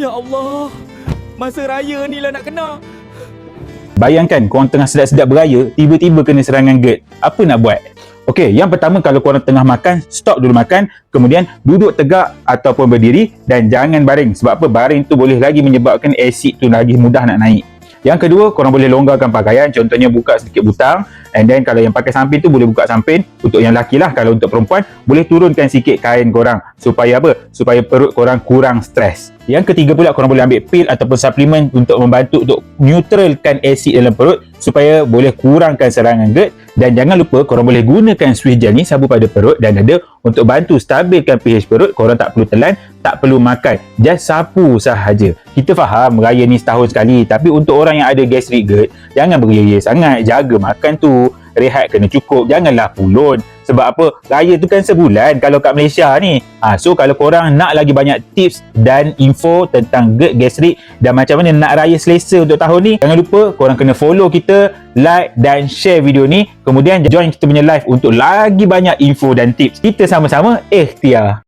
Ya Allah, masa raya ni lah nak kena. Bayangkan korang tengah sedap-sedap beraya, tiba-tiba kena serangan GERD. Apa nak buat? Okey, yang pertama kalau korang tengah makan, stop dulu makan, kemudian duduk tegak ataupun berdiri dan jangan baring. Sebab apa? Baring tu boleh lagi menyebabkan asid tu lagi mudah nak naik. Yang kedua, korang boleh longgarkan pakaian, contohnya buka sedikit butang, and then kalau yang pakai samping tu boleh buka samping. Untuk yang lelaki lah, kalau untuk perempuan boleh turunkan sikit kain korang supaya apa? Supaya perut korang kurang stres. Yang ketiga pula, korang boleh ambil pil ataupun suplemen untuk membantu untuk neutralkan asid dalam perut supaya boleh kurangkan serangan GERD. Dan jangan lupa korang boleh gunakan Swiss gel ni, sabun pada perut dan dada untuk bantu stabilkan pH perut. Korang tak perlu telan, tak perlu makan, just sapu sahaja. Kita faham raya ni setahun sekali, tapi untuk orang yang ada gastric GERD, jangan beria-ria sangat, jaga makan tu, rehat kena cukup, janganlah pulun. Sebab apa? Raya tu kan sebulan kalau kat Malaysia ni. So kalau korang nak lagi banyak tips dan info tentang GERD, gastrik dan macam mana nak raya selesa untuk tahun ni, jangan lupa korang kena follow kita, like dan share video ni. Kemudian join kita punya live untuk lagi banyak info dan tips. Kita sama-sama ikhtiar.